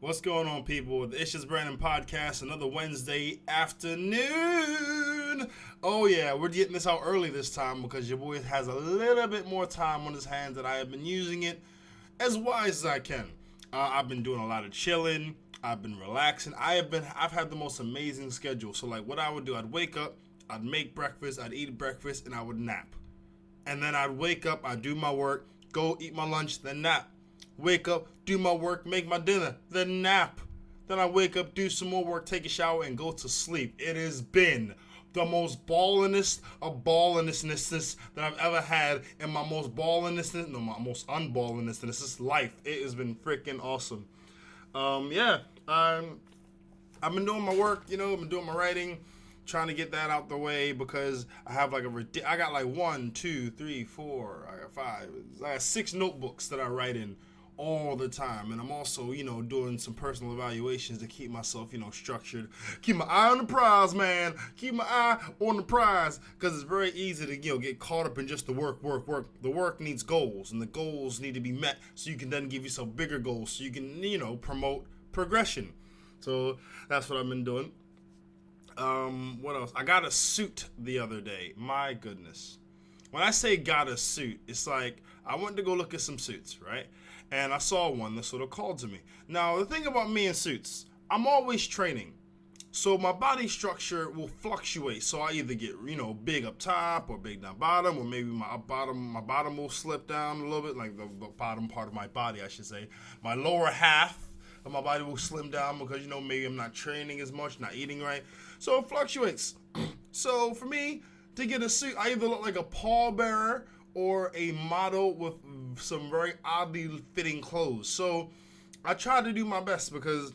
What's going on, people? The ItsJusBrandon Podcast, another Wednesday afternoon. Oh, yeah, we're getting this out early this time because your boy has a little bit more time on his hands and I have been using it as wise as I can. I've been doing a lot of chilling. I've been relaxing. I've had the most amazing schedule. So, like, what I would do, I'd wake up, I'd make breakfast, I'd eat breakfast, and I would nap. And then I'd wake up, I'd do my work, go eat my lunch, then nap. Wake up, do my work, make my dinner, then nap. Then I wake up, do some more work, take a shower, and go to sleep. It has been the most ballinest of ballinessness that I've ever had in my most ballinessness, no, my most unballinessness life. It has been freaking awesome. I've been doing my work, I've been doing my writing, trying to get that out the way because I have I got 1, 2, 3, 4, I got 5, I got 6 notebooks that I write in all the time, and I'm also, doing some personal evaluations to keep myself, structured, keep my eye on the prize, man, keep my eye on the prize, because it's very easy to, get caught up in just the work. The work needs goals, and the goals need to be met, so you can then give yourself bigger goals, so you can, promote progression. So that's what I've been doing. What else? I got a suit the other day. My goodness. When I say got a suit, it's like I went to go look at some suits, right? And I saw one that sort of called to me. Now, the thing about me and suits, I'm always training. So my body structure will fluctuate. So I either get, big up top or big down bottom, or maybe my bottom will slip down a little bit, like the bottom part of my body, I should say. My lower half of my body will slim down because, maybe I'm not training as much, not eating right. So it fluctuates. So for me to get a suit, I either look like a pallbearer or a model with some very oddly fitting clothes. So I try to do my best because,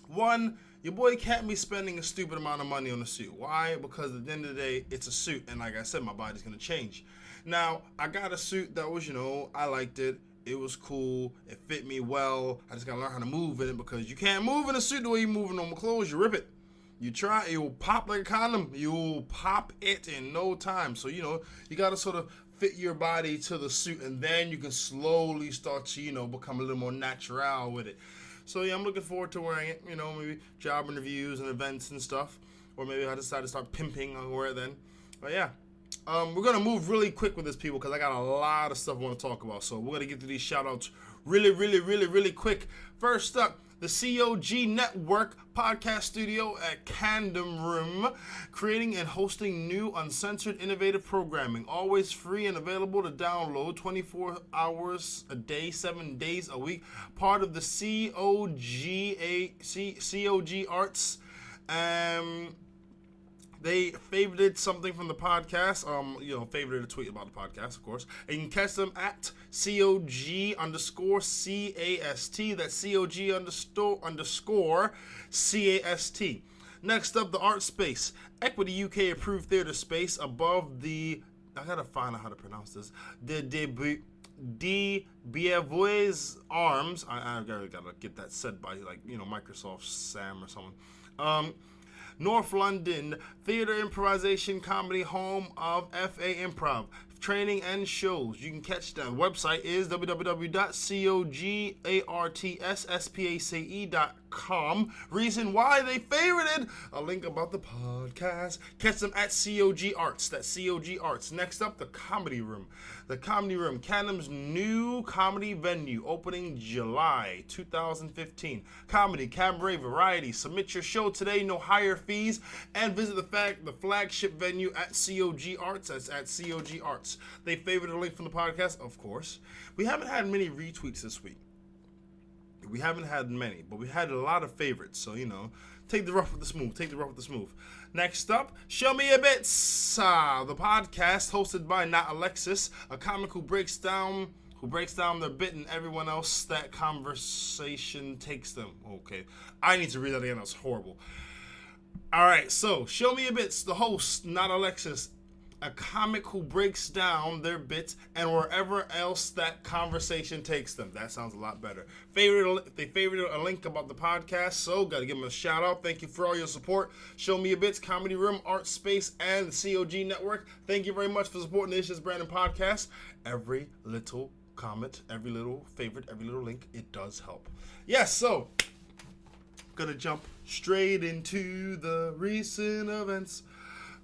one, your boy can't be spending a stupid amount of money on a suit. Why? Because at the end of the day, it's a suit. And like I said, my body's going to change. Now, I got a suit that was, I liked it. It was cool. It fit me well. I just got to learn how to move in it because you can't move in a suit the way you move in normal clothes. You rip it. You try, it will pop like a condom. You'll pop it in no time. So, you got to sort of fit your body to the suit, and then you can slowly start to, become a little more natural with it. So, yeah, I'm looking forward to wearing it, maybe job interviews and events and stuff. Or maybe I decide to start pimping and wear it then. But, yeah. We're going to move really quick with this, people, because I got a lot of stuff I want to talk about. So, we're going to get to these shout-outs really quick. First up, the COG Network podcast studio at Camden Room, creating and hosting new, uncensored, innovative programming, always free and available to download 24 hours a day, 7 days a week, part of the COG Arts. They favorited something from the podcast. Favorited a tweet about the podcast, of course. And you can catch them at COG_CAST. That's COG_CAST. Next up, the Art Space. Equity UK approved theater space above the, I gotta find out how to pronounce this, De Beauvois Arms. I gotta get that said by, Microsoft Sam or someone. North London Theatre Improvisation Comedy, home of FA Improv training and shows. You can catch them. The website is www.cogartspace.com. Reason why they favorited, a link about the podcast. Catch them at COG Arts. That's COG Arts. Next up, the Comedy Room. The Comedy Room, Camden's new comedy venue, opening July 2015. Comedy, cabaret, variety. Submit your show today, no higher fees, and visit the flagship venue at COG Arts. That's at COG Arts. They favorited a link from the podcast, of course. We haven't had many retweets this week. We haven't had many, but we had a lot of favorites. So, take the rough with the smooth. Next up, Show Me a Bits, the podcast hosted by Not Alexis, a comic who breaks down their bit and everyone else that conversation takes them. Okay, I need to read that again. That's horrible. All right, so Show Me a Bits, the host, Not Alexis, a comic who breaks down their bits and wherever else that conversation takes them. That sounds a lot better. They favorited a link about the podcast, so got to give them a shout out. Thank you for all your support. Show Me a Bits, Comedy Room, Art Space, and the COG Network. Thank you very much for supporting the ItsJusBrandon Podcast. Every little comment, every little favorite, every little link, it does help. Yes, so gonna jump straight into the recent events.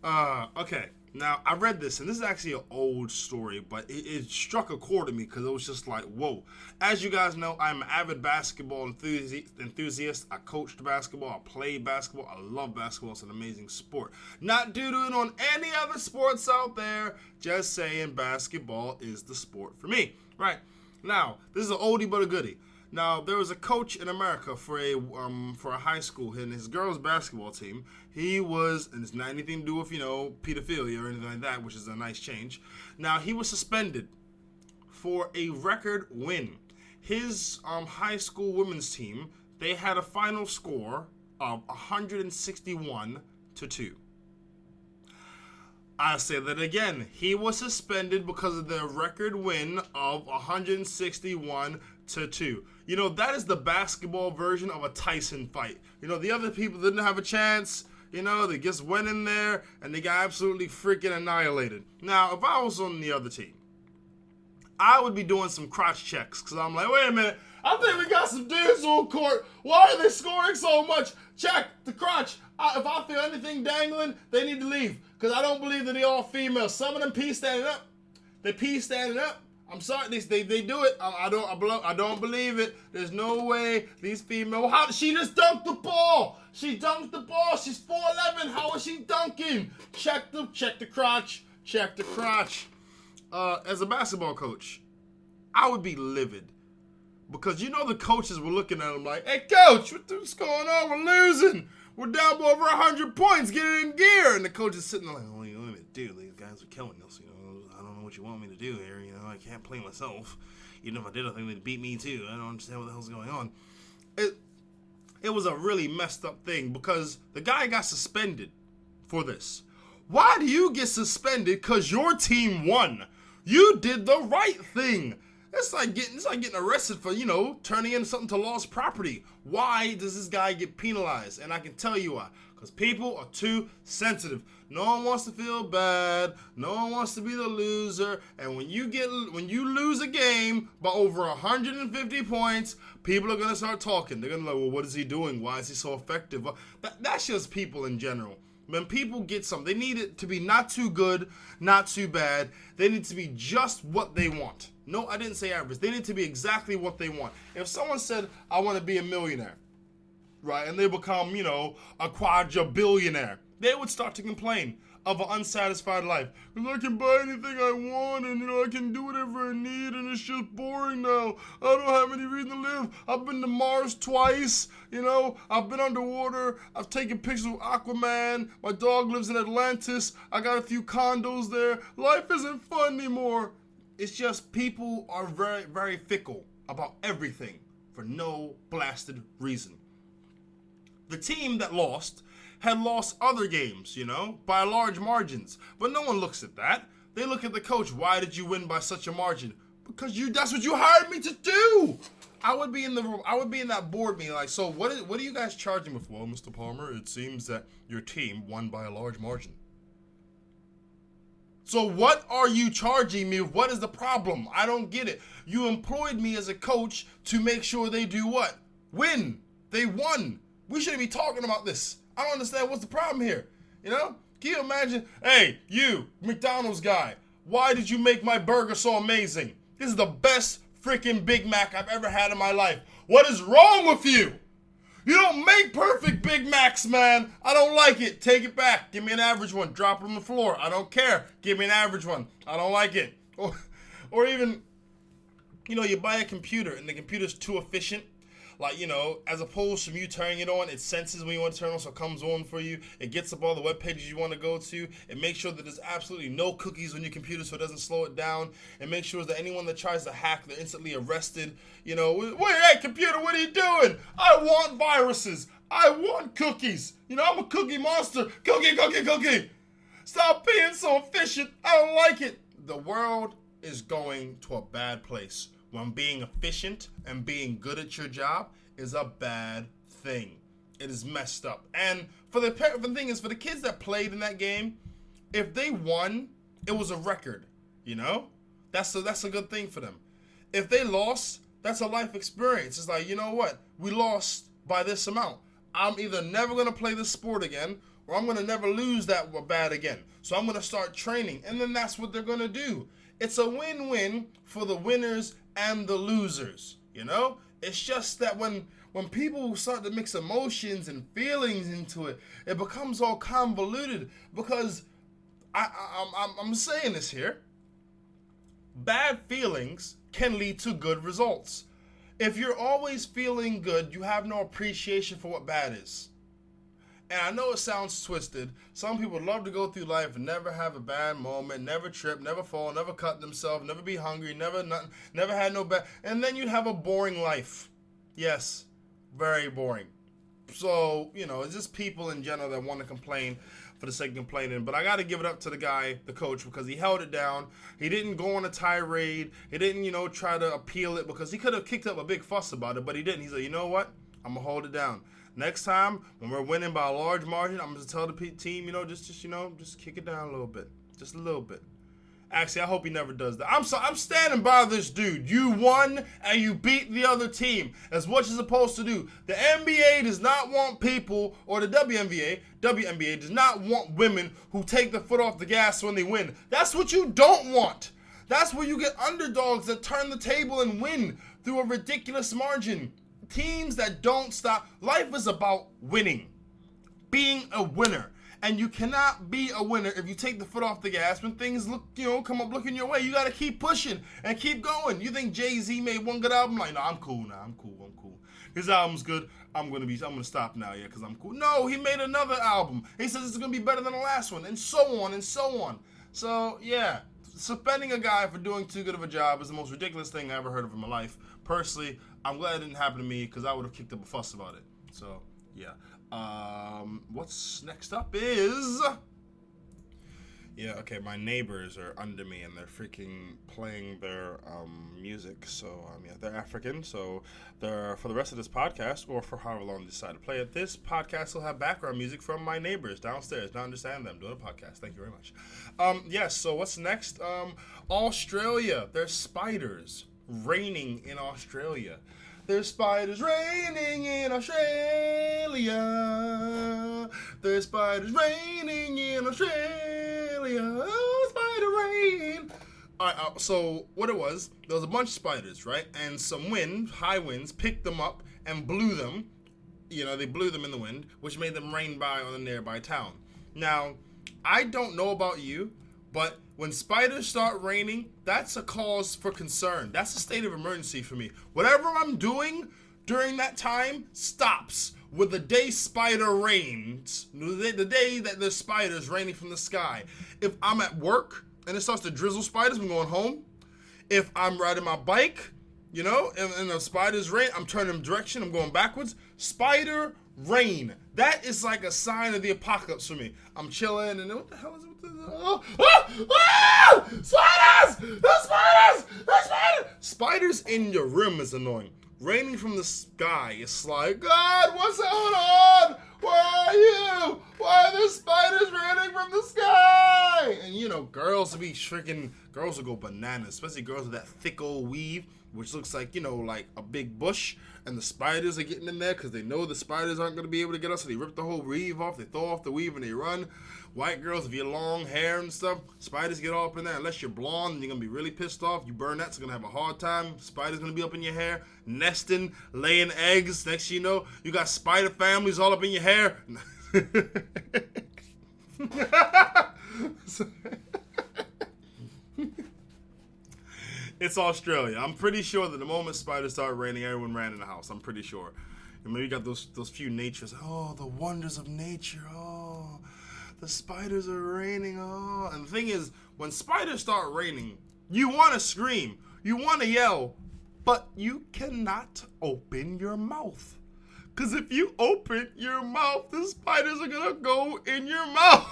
Okay. Now, I read this, and this is actually an old story, but it struck a chord in me because it was just like, whoa. As you guys know, I'm an avid basketball enthusiast. I coached basketball. I played basketball. I love basketball. It's an amazing sport. Not doo-dooing on any other sports out there. Just saying basketball is the sport for me. Right. Now, this is an oldie but a goodie. Now, there was a coach in America for a high school, and his girls' basketball team. He was, and it's not anything to do with, pedophilia or anything like that, which is a nice change. Now, he was suspended for a record win. His high school women's team, they had a final score of 161-2. I say that again. He was suspended because of the record win of 161-2. That is the basketball version of a Tyson fight. The other people didn't have a chance. They just went in there and they got absolutely freaking annihilated. Now, if I was on the other team, I would be doing some crotch checks because I'm like, wait a minute. I think we got some dudes on court. Why are they scoring so much? Check the crotch. If I feel anything dangling, they need to leave because I don't believe that they all female. Some of them pee standing up. They pee standing up. I'm sorry, they do it. I don't believe it. There's no way these female. How she just dunked the ball? She dunked the ball. She's 4'11". How is she dunking? Check the crotch. Check the crotch. As a basketball coach, I would be livid because the coaches were looking at him like, "Hey, coach, what's going on? We're losing. We're down by over 100 points. Get it in gear." And the coach is sitting there like, "Oh, dude, these guys are killing us. I don't know what you want me to do here. I can't play myself. Even if I did, I think they'd beat me too. I don't understand what the hell's going on." It was a really messed up thing because the guy got suspended for this. Why do you get suspended because your team won? You did the right thing. It's like getting arrested for, turning in something to lost property. Why does this guy get penalized? And I can tell you why. Because people are too sensitive. No one wants to feel bad. No one wants to be the loser. And when you lose a game by over 150 points, people are going to start talking. They're going to be like, well, what is he doing? Why is he so effective? That's just people in general. When people get something, they need it to be not too good, not too bad. They need to be just what they want. No, I didn't say average. They need to be exactly what they want. If someone said, I want to be a millionaire, right, and they become, a quadrillionaire, they would start to complain of an unsatisfied life. Because I can buy anything I want and, I can do whatever I need and it's just boring now. I don't have any reason to live. I've been to Mars twice, I've been underwater. I've taken pictures of Aquaman. My dog lives in Atlantis. I got a few condos there. Life isn't fun anymore. It's just people are very, very fickle about everything for no blasted reason. The team that lost had lost other games, by large margins. But no one looks at that. They look at the coach. Why did you win by such a margin? Because that's what you hired me to do. I would be in that board meeting like, so what are you guys charging me for? Well, Mr. Palmer, it seems that your team won by a large margin. So what are you charging me? What is the problem? I don't get it. You employed me as a coach to make sure they do what? Win. They won. We shouldn't be talking about this. I don't understand what's the problem here. Can you imagine? Hey, you, McDonald's guy, why did you make my burger so amazing? This is the best freaking Big Mac I've ever had in my life. What is wrong with you? You don't make perfect Big Macs, man. I don't like it. Take it back. Give me an average one. Drop it on the floor. I don't care. Give me an average one. I don't like it. Or even, you buy a computer and the computer's too efficient. Like, as opposed to you turning it on, it senses when you want to turn it on, so it comes on for you. It gets up all the web pages you want to go to. It makes sure that there's absolutely no cookies on your computer so it doesn't slow it down. It makes sure that anyone that tries to hack, they're instantly arrested. Wait, hey, computer, what are you doing? I want viruses. I want cookies. I'm a cookie monster. Cookie. Stop being so efficient. I don't like it. The world is going to a bad place. When being efficient and being good at your job is a bad thing. It is messed up. And for the thing is, for the kids that played in that game, if they won, it was a record. That's a good thing for them. If they lost, that's a life experience. It's like, you know what? We lost by this amount. I'm either never going to play this sport again, or I'm going to never lose that bat again. So I'm going to start training. And then that's what they're going to do. It's a win-win for the winners and the losers, you know? It's just that when people start to mix emotions and feelings into it, it becomes all convoluted because I'm saying this here. Bad feelings can lead to good results. If you're always feeling good, you have no appreciation for what bad is. And I know it sounds twisted. Some people love to go through life and never have a bad moment, never trip, never fall, never cut themselves, never be hungry, never had no bad. And then you have a boring life. Yes, very boring. So, it's just people in general that want to complain for the sake of complaining. But I got to give it up to the guy, the coach, because he held it down. He didn't go on a tirade. He didn't, try to appeal it because he could have kicked up a big fuss about it, but he didn't. He said, you know what? I'm going to hold it down. Next time, when we're winning by a large margin, I'm going to tell the team, just kick it down a little bit. Just a little bit. Actually, I hope he never does that. I'm standing by this dude. You won and you beat the other team. That's what you're supposed to do. The NBA does not want people, or the WNBA does not want women who take the foot off the gas when they win. That's what you don't want. That's where you get underdogs that turn the table and win through a ridiculous margin. Teams that don't stop. Life is about winning. Being a winner. And you cannot be a winner if you take the foot off the gas when things come up looking your way. You got to keep pushing and keep going. You think Jay-Z made one good album? Like, no, I'm cool now. I'm cool. His album's good. I'm going to stop now, because I'm cool. No, he made another album. He says it's going to be better than the last one, and so on and so on. So, yeah, suspending a guy for doing too good of a job is the most ridiculous thing I ever heard of in my life. Personally, I'm glad it didn't happen to me because I would have kicked up a fuss about it. So, yeah. What's next up is... Yeah, okay, my neighbors are under me and they're freaking playing their music. So, they're African. So, for the rest of this podcast, or for however long they decide to play it, this podcast will have background music from my neighbors downstairs. Now understand them doing a podcast. Thank you very much. So what's next? Australia. There's spiders raining in Australia. There's spiders raining in Australia. There's spiders raining in Australia. Oh, spider rain. All right, so what it was, there was a bunch of spiders, right? And some high winds, picked them up and blew them. They blew them in the wind, which made them rain by on a nearby town. Now, I don't know about you, but when spiders start raining, that's a cause for concern. That's a state of emergency for me. Whatever I'm doing during that time stops with the day spider rains, the day that there's spiders raining from the sky. If I'm at work and it starts to drizzle spiders, I'm going home. If I'm riding my bike, and the spiders rain, I'm turning direction, I'm going backwards. Spider rain. That is like a sign of the apocalypse for me. I'm chilling and what the hell is it? Spiders! The spiders! The spiders! Spiders in your room is annoying. Raining from the sky, it's like, God, what's going on? Where are you? Why are the spiders raining from the sky? And girls will go bananas, especially girls with that thick old weave, which looks like, like a big bush. And the spiders are getting in there because they know the spiders aren't going to be able to get us. So they rip the whole weave off. They throw off the weave and they run. White girls, if you have long hair and stuff, spiders get all up in there. Unless you're blonde, and you're going to be really pissed off. You burn that, so you're going to have a hard time. Spiders going to be up in your hair, nesting, laying eggs. Next you know, you got spider families all up in your hair. It's Australia. I'm pretty sure that the moment spiders started raining, everyone ran in the house. I'm pretty sure. And maybe you got those few natures. Oh, the wonders of nature. Oh, the spiders are raining. Oh, and the thing is, when spiders start raining, you want to scream. You want to yell. But you cannot open your mouth. Because if you open your mouth, the spiders are going to go in your mouth.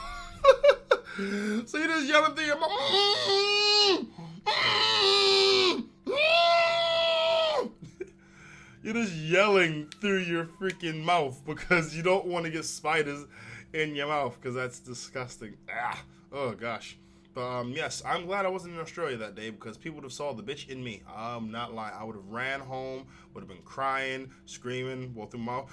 So you just yelling through your mouth. You're just yelling through your freaking mouth because you don't want to get spiders in your mouth because that's disgusting. Oh gosh. But yes, I'm glad I wasn't in Australia that day because people would have saw the bitch in me. I'm not lying. I would have ran home, would have been crying, screaming, well through my mouth.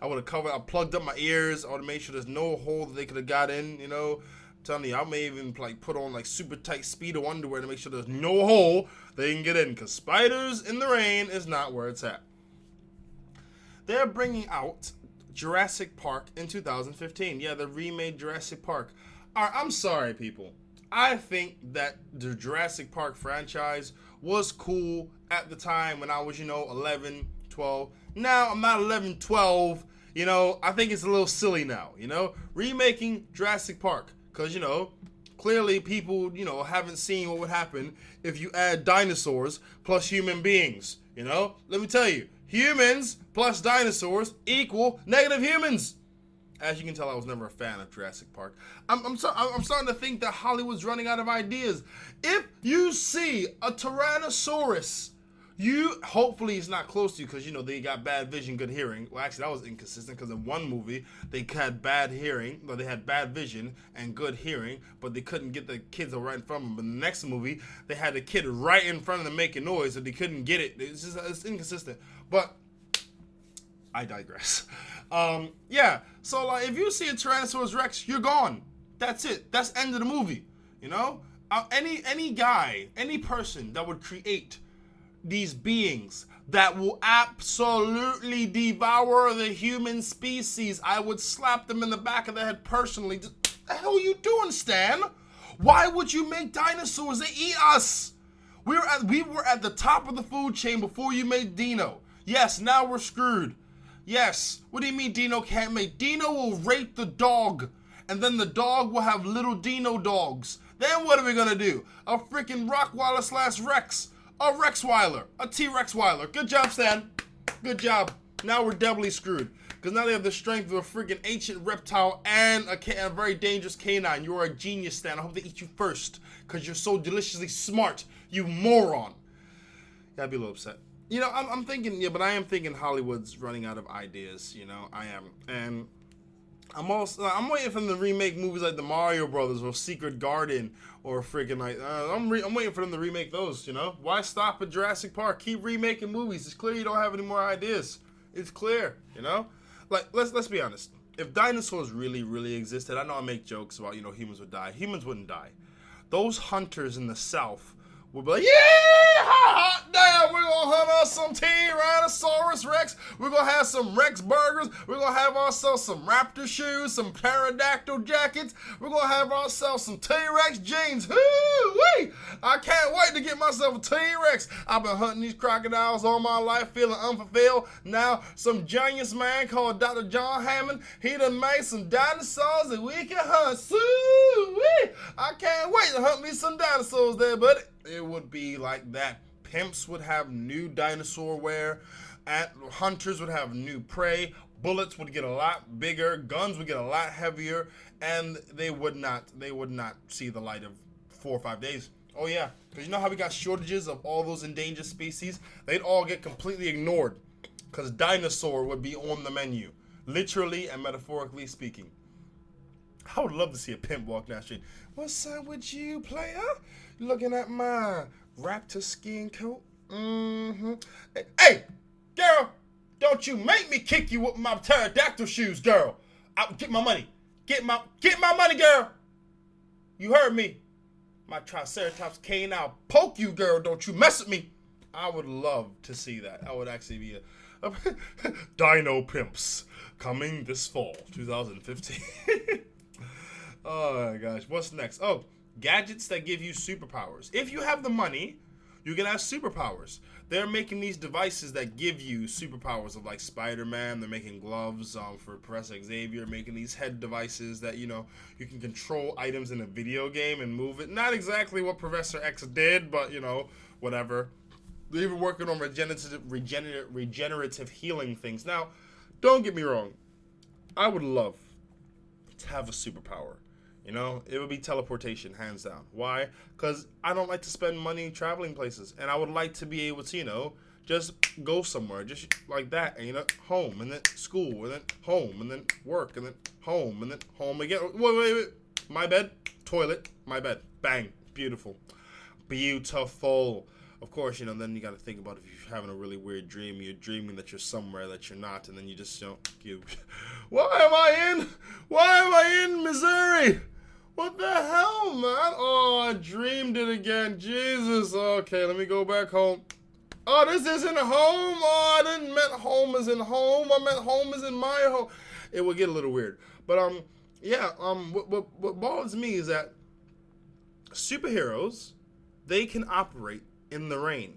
I would have I plugged up my ears. I would have made sure there's no hole that they could have got in, you know. I'm telling you, I may even like put on like super tight Speedo underwear to make sure there's no hole they can get in because spiders in the rain is not where it's at. They're bringing out Jurassic Park in 2015. Yeah, the remade Jurassic Park. All right, I'm sorry, people. I think that the Jurassic Park franchise was cool at the time when I was, 11, 12. Now, I'm not 11, 12. I think it's a little silly now, Remaking Jurassic Park. Because, clearly people, haven't seen what would happen if you add dinosaurs plus human beings, Let me tell you. Humans plus dinosaurs equal negative humans. As you can tell, I was never a fan of Jurassic Park. I'm starting to think that Hollywood's running out of ideas. If you see a Tyrannosaurus, hopefully it's not close to you because, they got bad vision, good hearing. Well, actually, that was inconsistent because in one movie, they had bad hearing, or they had bad vision and good hearing, but they couldn't get the kids right in front of them. But in the next movie, they had the kid right in front of them making noise, and they couldn't get it. It's inconsistent. But I digress. Yeah, so like if you see a Tyrannosaurus Rex, you're gone. That's it. That's the end of the movie. Any guy, any person that would create these beings that will absolutely devour the human species, I would slap them in the back of the head personally. What the hell are you doing, Stan? Why would you make dinosaurs? They eat us. We were at the top of the food chain before you made Dino. Yes, now we're screwed. Yes. What do you mean Dino can't make? Dino will rape the dog, and then the dog will have little Dino dogs. Then what are we gonna do? A freaking Rockweiler / Rex. A Rexweiler. A T-Rexweiler. Good job, Stan. Good job. Now we're doubly screwed. Because now they have the strength of a freaking ancient reptile and a very dangerous canine. You're a genius, Stan. I hope they eat you first. Because you're so deliciously smart. You moron. Yeah, I'd be a little upset. I'm thinking, but I am thinking Hollywood's running out of ideas, I am. And I'm waiting for them to remake movies like the Mario Brothers or Secret Garden or freaking like, I'm waiting for them to remake those, Why stop at Jurassic Park? Keep remaking movies. It's clear you don't have any more ideas. It's clear, Like, let's be honest. If dinosaurs really, really existed, I know I make jokes about, humans would die. Humans wouldn't die. Those hunters in the South would be like, yeah, hot damn, we're going to hunt us some Tyrannosaurus Rex. We're going to have some Rex burgers. We're going to have ourselves some raptor shoes, some pterodactyl jackets. We're going to have ourselves some T-Rex jeans. Hoo-wee! I can't wait to get myself a T-Rex. I've been hunting these crocodiles all my life, feeling unfulfilled. Now, some genius man called Dr. John Hammond, he done made some dinosaurs that we can hunt. Hoo-wee! I can't wait to hunt me some dinosaurs there, buddy. It would be like that. Pimps would have new dinosaur wear, and hunters would have new prey, bullets would get a lot bigger, guns would get a lot heavier, and they would not see the light of 4 or 5 days. Oh yeah, because you know how we got shortages of all those endangered species? They'd all get completely ignored, because dinosaur would be on the menu, literally and metaphorically speaking. I would love to see a pimp walk down the street. What's up with you, player? Looking at my raptor skin coat? Mm-hmm. Hey, girl, don't you make me kick you with my pterodactyl shoes, girl. Get my money. Get my money, girl. You heard me. My Triceratops cane, I'll poke you, girl. Don't you mess with me. I would love to see that. I would actually be a Dino Pimps coming this fall, 2015. Oh my gosh, what's next? Oh, gadgets that give you superpowers. If you have the money, you can have superpowers. They're making these devices that give you superpowers of like Spider-Man. They're making gloves for Professor Xavier, making these head devices that, you can control items in a video game and move it. Not exactly what Professor X did, but, whatever. They're even working on regenerative healing things. Now, don't get me wrong. I would love to have a superpower. It would be teleportation, hands down. Why? Because I don't like to spend money traveling places. And I would like to be able to, Just go somewhere, just like that, and home, and then school, and then home, and then work, and then home, and then home again. Wait. My bed, toilet, my bed. Bang. Beautiful. Beautiful. Of course, then you got to think about if you're having a really weird dream, you're dreaming that you're somewhere that you're not, and then you just why am I in Missouri? What the hell, man? Oh, I dreamed it again. Jesus. Okay, let me go back home. Oh, this isn't home. Oh, I didn't meant home as in home. I meant home as in my home. It would get a little weird. But, what bothers me is that superheroes, they can operate in the rain.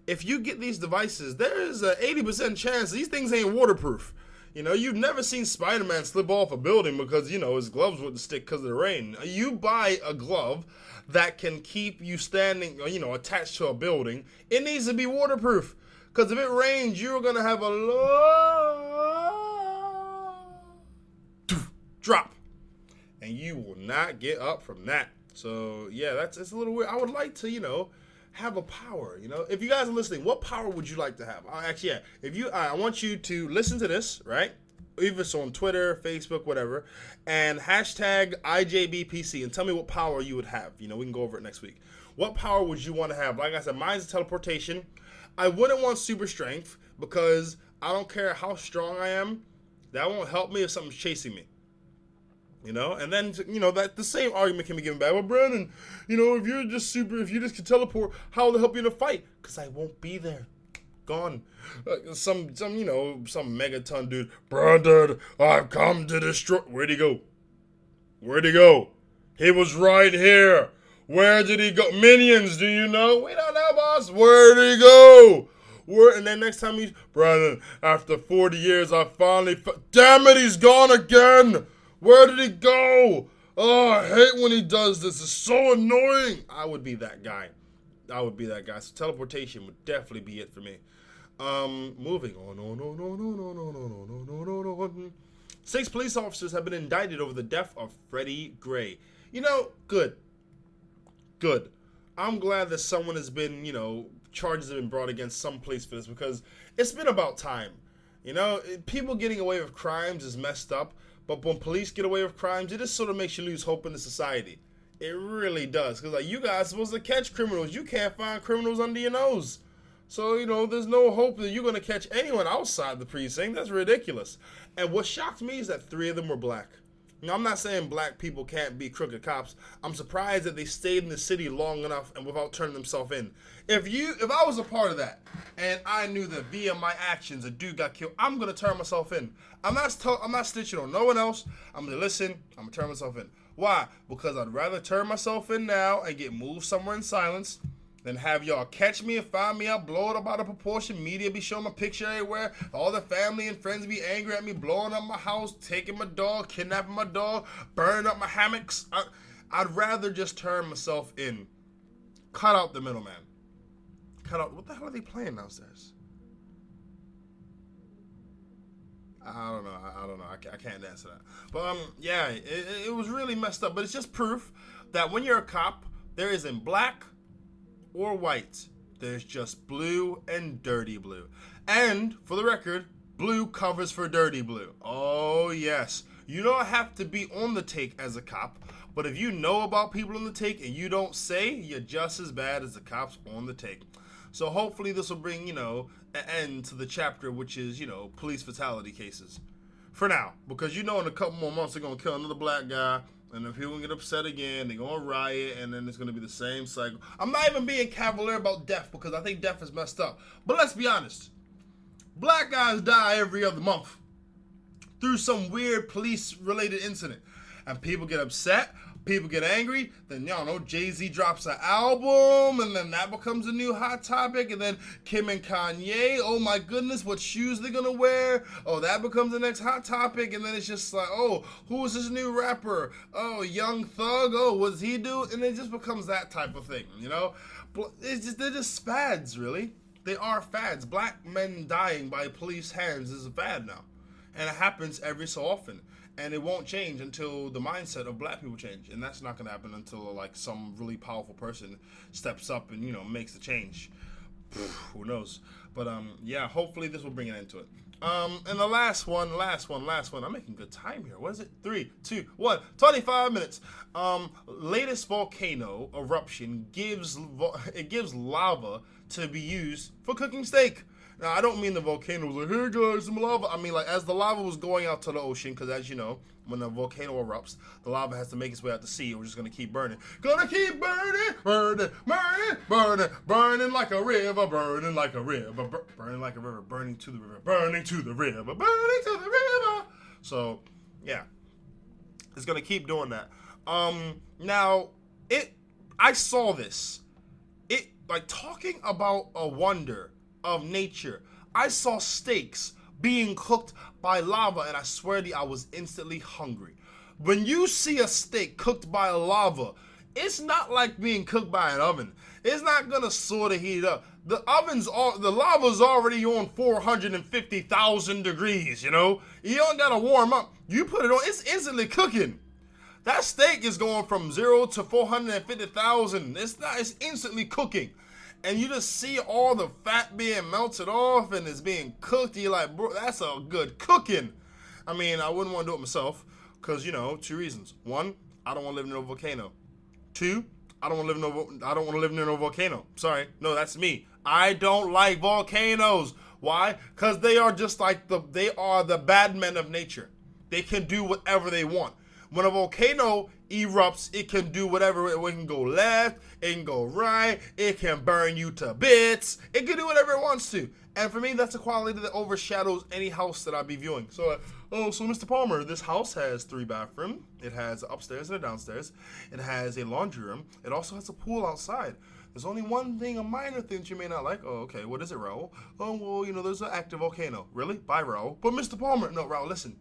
If you get these devices, there is an 80% chance these things ain't waterproof. You've never seen Spider-Man slip off a building because, his gloves wouldn't stick because of the rain. You buy a glove that can keep you standing, attached to a building. It needs to be waterproof because if it rains, you're going to have a low drop and you will not get up from that. So, yeah, it's a little weird. I would like to, have a power, If you guys are listening, what power would you like to have? I want you to listen to this, right? Either it's on Twitter, Facebook, whatever, and hashtag IJBPC and tell me what power you would have. We can go over it next week. What power would you want to have? Like I said, mine's teleportation. I wouldn't want super strength because I don't care how strong I am. That won't help me if something's chasing me. And then, that the same argument can be given back. Well, Brandon, if you just can teleport, how will it help you in a fight? Because I won't be there. Gone. Some megaton dude, Brandon, I've come to destroy. Where'd he go? He was right here. Where did he go? Minions, do you know? We don't know, boss. Where'd he go? And then next time Brandon, after 40 years, I finally, damn it, he's gone again. Where did he go? Oh, I hate when he does this. It's so annoying. I would be that guy. So teleportation would definitely be it for me. Moving on. 6 police officers have been indicted over the death of Freddie Gray. Good. I'm glad that someone has been, charges have been brought against some police for this because it's been about time. People getting away with crimes is messed up. But when police get away with crimes, it just sort of makes you lose hope in the society. It really does. Because, you guys are supposed to catch criminals. You can't find criminals under your nose. So, there's no hope that you're going to catch anyone outside the precinct. That's ridiculous. And what shocked me is that 3 of them were black. Now, I'm not saying black people can't be crooked cops. I'm surprised that they stayed in the city long enough and without turning themselves in. If I was a part of that and I knew that via my actions a dude got killed, I'm gonna turn myself in. I'm not snitching on no one else. I'm gonna listen. I'm gonna turn myself in. Why? Because I'd rather turn myself in now and get moved somewhere in silence than have y'all catch me and find me out, blow it up out of proportion, media be showing my picture everywhere, all the family and friends be angry at me, blowing up my house, taking my dog, kidnapping my dog, burning up my hammocks. I'd rather just turn myself in. Cut out the middleman. What the hell are they playing downstairs? I don't know. I can't answer that. But, it was really messed up. But it's just proof that when you're a cop, there isn't black or white. There's just blue and dirty blue. And, for the record, blue covers for dirty blue. Oh, yes. You don't have to be on the take as a cop. But if you know about people on the take and you don't say, you're just as bad as the cops on the take. So hopefully this will bring, an end to the chapter, which is, police fatality cases. For now. Because in a couple more months they're going to kill another black guy. And then people get upset again. They're going to riot. And then it's going to be the same cycle. I'm not even being cavalier about death because I think death is messed up. But let's be honest. Black guys die every other month through some weird police-related incident. And people get upset. People get angry, then Jay-Z drops an album, and then that becomes a new hot topic, and then Kim and Kanye, oh my goodness, what shoes they're gonna wear, oh, that becomes the next hot topic, and then it's just like, oh, who is this new rapper, oh, Young Thug, oh, what's he do, and it just becomes that type of thing, they're just fads, really. They are fads. Black men dying by police hands is a fad now, and it happens every so often. And it won't change until the mindset of black people change. And that's not going to happen until, some really powerful person steps up and, makes the change. who knows? But yeah, hopefully this will bring an end to it. And the last one. I'm making good time here. What is it? 3, 2, 1. 25 minutes. Latest volcano eruption gives lava to be used for cooking steak. Now, I don't mean the volcano was like, hey guys, some lava. I mean, like, as the lava was going out to the ocean, because as you know, when a volcano erupts, the lava has to make its way out to sea. We're just going to keep burning. Gonna keep burning, burning, burning, burning, burning like a river, burning like a river, burning like a river, burning to the river, burning to the river, burning to the river. So, yeah. It's going to keep doing that. Now, I saw this. Like, talking about a wonder of nature, I saw steaks being cooked by lava, and I swear to you, I was instantly hungry. When you see a steak cooked by lava, it's not like being cooked by an oven. It's not gonna sort of heat up. The lava's already on 450,000 degrees, you know? You don't gotta warm up. You put it on, it's instantly cooking. That steak is going from 0 to 450,000. It's instantly cooking. And you just see all the fat being melted off and it's being cooked. You're like, bro, that's a good cooking. I mean, I wouldn't want to do it myself because, 2 reasons. 1, I don't want to live near a volcano. 2, I don't want to live near no volcano. Sorry. No, that's me. I don't like volcanoes. Why? Because they are just like they are the bad men of nature. They can do whatever they want. When a volcano erupts, it can do whatever. It can go left, it can go right, it can burn you to bits. It can do whatever it wants to. And for me, that's a quality that overshadows any house that I be viewing. So, so Mr. Palmer, this house has 3 bathrooms. It has upstairs and a downstairs. It has a laundry room. It also has a pool outside. There's only one thing, a minor thing that you may not like. Oh, okay, what is it, Raul? Oh, well, there's an active volcano. Really? Bye, Raul. But Mr. Palmer, no, Raul, listen.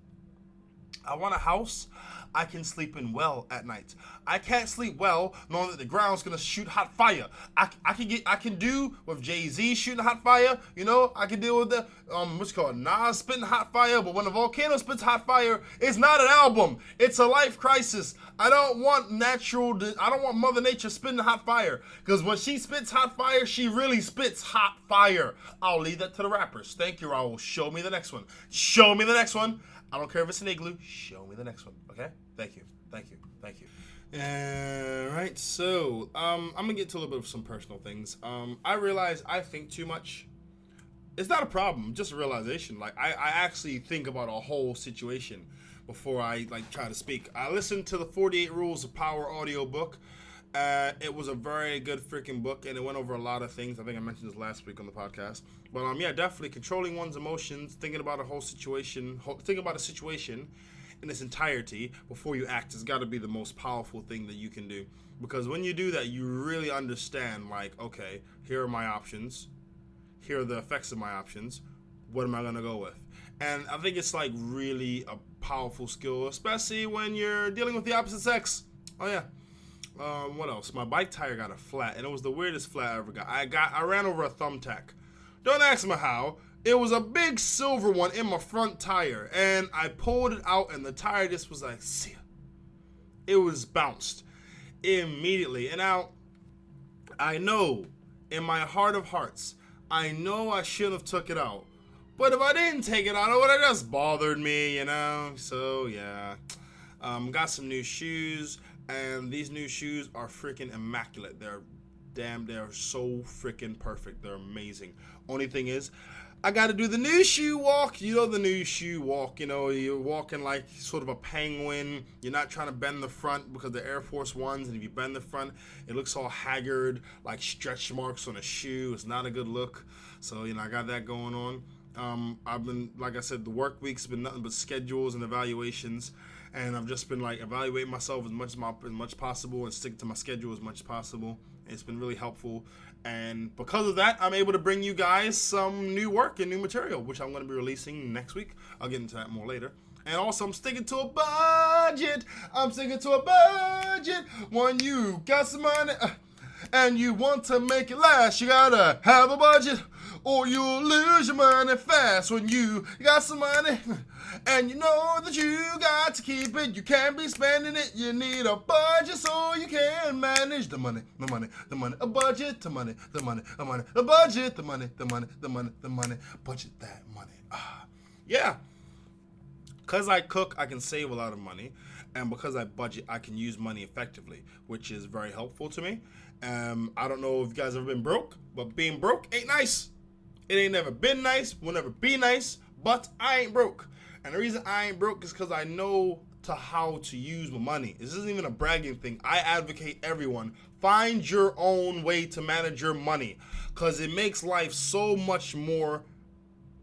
I want a house I can sleep in well at night. I can't sleep well knowing that the ground's gonna shoot hot fire. I can do with Jay-Z shooting hot fire. I can deal with the what's it called, Nas spitting hot fire. But when a volcano spits hot fire, it's not an album. It's a life crisis. I don't want Mother Nature spitting hot fire, because when she spits hot fire, she really spits hot fire. I'll leave that to the rappers. Thank you, Raul. Show me the next one. Show me the next one. I don't care if it's an igloo. Show me the next one, okay? Thank you. All right, so I'm going to get to a little bit of some personal things. I realize I think too much. It's not a problem, just a realization. Like, I actually think about a whole situation before I, try to speak. I listened to the 48 Rules of Power audiobook. It was a very good freaking book, and it went over a lot of things. I think I mentioned this last week on the podcast. But yeah, definitely controlling one's emotions, thinking about a situation in its entirety before you act has got to be the most powerful thing that you can do. Because when you do that, you really understand, okay, here are my options. Here are the effects of my options. What am I going to go with? And I think it's really a powerful skill, especially when you're dealing with the opposite sex. Oh, yeah. What else? My bike tire got a flat, and it was the weirdest flat I ever got. I ran over a thumbtack. Don't ask me how. It was a big silver one in my front tire, and I pulled it out, and the tire just was like, see ya. It was bounced immediately. And now, I know, in my heart of hearts, I know I shouldn't have took it out. But if I didn't take it out, it would have just bothered me, So, yeah. Got some new shoes. And these new shoes are freaking immaculate. They're so freaking perfect. They're amazing. Only thing is, I got to do the new shoe walk. The new shoe walk. You're walking like sort of a penguin. You're not trying to bend the front because the Air Force Ones. And if you bend the front, it looks all haggard, like stretch marks on a shoe. It's not a good look. So, I got that going on. I've been, like I said, the work week's been nothing but schedules and evaluations. And I've just been evaluating myself as much possible and stick to my schedule as much as possible. It's been really helpful. And because of that, I'm able to bring you guys some new work and new material, which I'm going to be releasing next week. I'll get into that more later. And also, I'm sticking to a budget. When you got some money and you want to make it last, you got to have a budget. or you'll lose your money fast when you got some money. And you know that you got to keep it. You can't be spending it. You need a budget so you can manage the money, the money, the money, a budget, the money, the money, the money, the budget, the money, the money, the money, the money, budget that money. Yeah. Because I cook, I can save a lot of money. And because I budget, I can use money effectively, which is very helpful to me. I don't know if you guys have ever been broke, but being broke ain't nice. It ain't never been nice, will never be nice, but I ain't broke. And the reason I ain't broke is because I know how to use my money. This isn't even a bragging thing. I advocate everyone, find your own way to manage your money, because it makes life so much more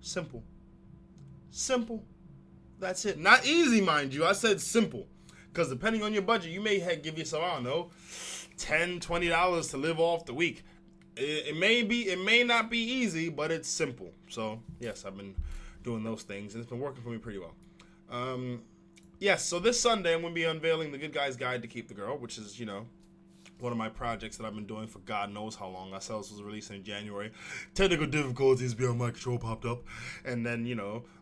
simple. Simple. That's it. Not easy, mind you. I said simple. Because depending on your budget, you may give yourself, I don't know, $10, $20 to live off the week. It may not be easy, but it's simple. So, yes, I've been doing those things, and it's been working for me pretty well. Yes, so this Sunday, I'm going to be unveiling the Good Guy's Guide to Keep the Girl, which is, one of my projects that I've been doing for God knows how long. I said this was released in January. Technical difficulties beyond my control popped up. And then,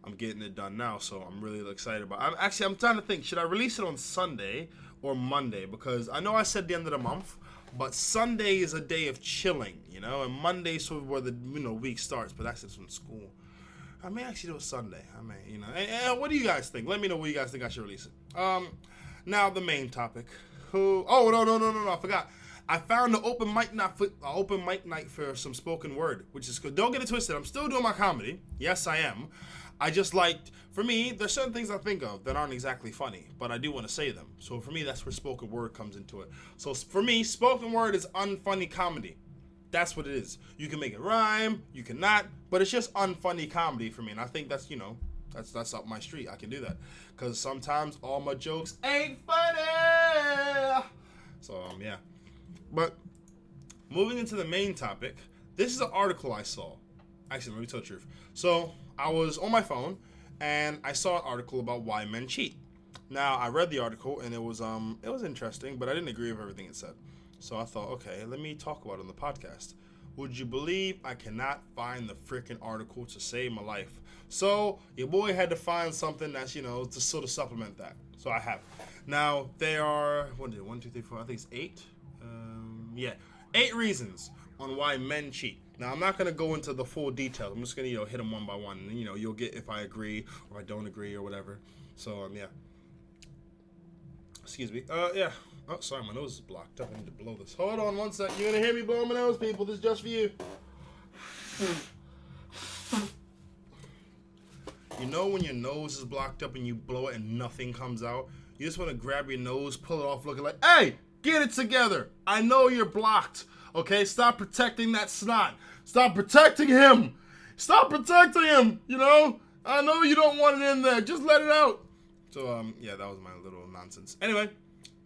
I'm getting it done now. So I'm really excited about it. I'm trying to think, should I release it on Sunday or Monday? Because I know I said the end of the month, but Sunday is a day of chilling, and Monday is sort of where the week starts. But that's just from school. I may actually do it Sunday. And what do you guys think? Let me know what you guys think I should release it. Now the main topic. No, I forgot. I found an open mic night for some spoken word, which is good. Don't get it twisted. I'm still doing my comedy. Yes, I am. I just for me, there's certain things I think of that aren't exactly funny, but I do want to say them. So for me, that's where spoken word comes into it. So for me, spoken word is unfunny comedy. That's what it is. You can make it rhyme, you cannot, but it's just unfunny comedy for me. And I think that's, that's up my street. I can do that. Because sometimes all my jokes ain't funny. So, yeah. But moving into the main topic, this is an article I saw. Actually, let me tell the truth. So, I was on my phone, and I saw an article about why men cheat. Now, I read the article, and it was interesting, but I didn't agree with everything it said. So I thought, okay, let me talk about it on the podcast. Would you believe I cannot find the freaking article to save my life? So your boy had to find something that's, to sort of supplement that. So I have. Now, there are, 1, 2, 3, 4, I think it's 8. 8 reasons on why men cheat. Now, I'm not going to go into the full details. I'm just going to, hit them one by one. And, you'll get if I agree or I don't agree or whatever. So, yeah. Excuse me. Yeah. Oh, sorry, my nose is blocked up. I need to blow this. Hold on one sec. You're going to hear me blow my nose, people. This is just for you. When your nose is blocked up and you blow it and nothing comes out? You just want to grab your nose, pull it off, looking like, hey, get it together. I know you're blocked. Okay? Stop protecting that snot. Stop protecting him. Stop protecting him. I know you don't want it in there. Just let it out. So, yeah, that was my little nonsense. Anyway.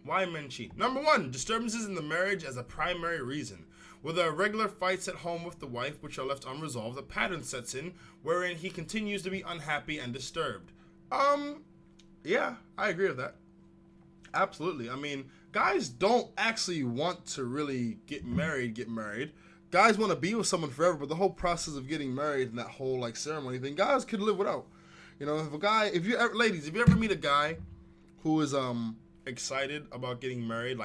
Why men cheat? Number 1, disturbances in the marriage as a primary reason. With there are regular fights at home with the wife which are left unresolved, a pattern sets in wherein he continues to be unhappy and disturbed. Yeah, I agree with that. Absolutely. Guys don't actually want to really get married. Guys want to be with someone forever, but the whole process of getting married and that whole ceremony thing, guys could live without. Ladies, if you ever meet a guy who is excited about getting married,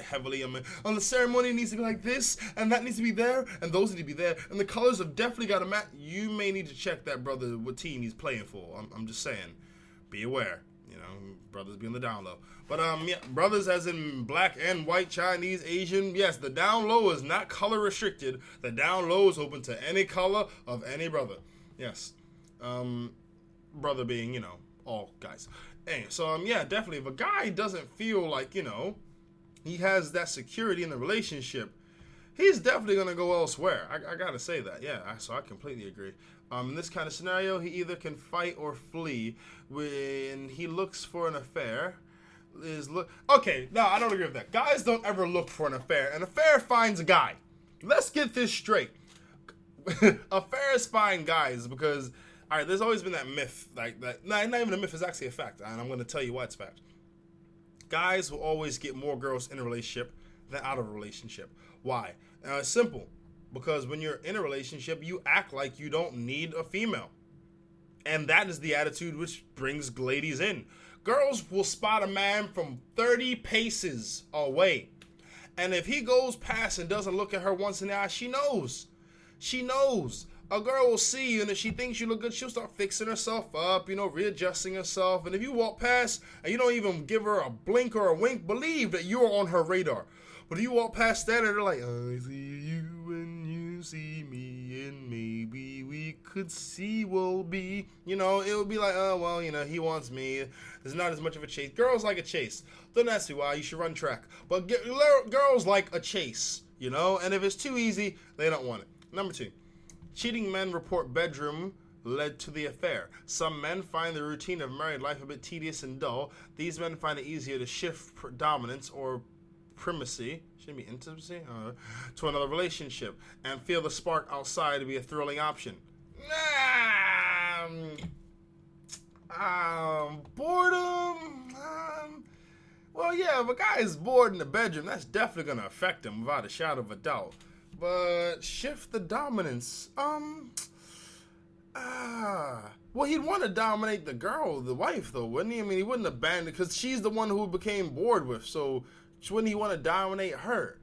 heavily, on the ceremony needs to be like this, and that needs to be there, and those need to be there, and the colors have definitely got to match. You may need to check that brother what team he's playing for. I'm just saying, be aware. Brothers be on the down low. But yeah, brothers as in black and white, Chinese, Asian. Yes, the down low is not color restricted. The down low is open to any color of any brother. Yes, brother being all guys. Anyway, so yeah, definitely. If a guy doesn't feel like he has that security in the relationship, he's definitely gonna go elsewhere. I gotta say that. Yeah, so I completely agree. In this kind of scenario, he either can fight or flee. When he looks for an affair, okay, no, I don't agree with that. Guys don't ever look for an affair. An affair finds a guy. Let's get this straight. Affairs find guys because, all right, there's always been that myth, that. Not even a myth, it's actually a fact, and I'm going to tell you why it's fact. Guys will always get more girls in a relationship than out of a relationship. Why? It's simple. Because when you're in a relationship, you act like you don't need a female. And that is the attitude which brings ladies in. Girls will spot a man from 30 paces away. And if he goes past and doesn't look at her once in the eye, she knows. She knows. A girl will see you, and if she thinks you look good, she'll start fixing herself up, readjusting herself. And if you walk past and you don't even give her a blink or a wink, believe that you're on her radar. But if you walk past that and they're like, I see you and you see me, and maybe we could see we'll be, it would be like, oh, well, he wants me. There's not as much of a chase. Girls like a chase. Don't ask me why. You should run track. But girls like a chase, and if it's too easy, they don't want it. Number 2. Cheating men report bedroom led to the affair. Some men find the routine of married life a bit tedious and dull. These men find it easier to shift dominance or primacy, shouldn't be intimacy, to another relationship and feel the spark outside to be a thrilling option. Boredom. Well, yeah, if a guy is bored in the bedroom, that's definitely going to affect him without a shadow of a doubt. But shift the dominance. Well, he'd want to dominate the girl, the wife, though, wouldn't he? I mean, he wouldn't abandon, because she's the one who became bored with, so wouldn't he want to dominate her?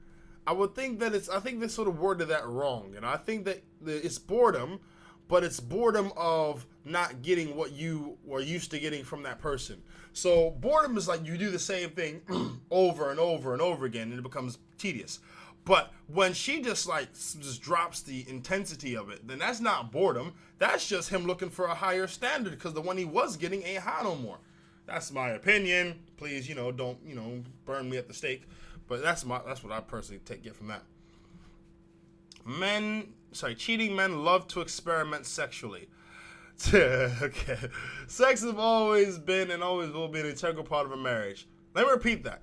I would think that I think they sort of worded that wrong, I think that it's boredom, but it's boredom of not getting what you were used to getting from that person. So boredom is like you do the same thing over and over and over again, and it becomes tedious. But when she just drops the intensity of it, then that's not boredom. That's just him looking for a higher standard, because the one he was getting ain't high no more. That's my opinion. Please, don't, burn me at the stake. But that's what I personally get from that. Cheating men love to experiment sexually. Okay. Sex has always been and always will be an integral part of a marriage. Let me repeat that.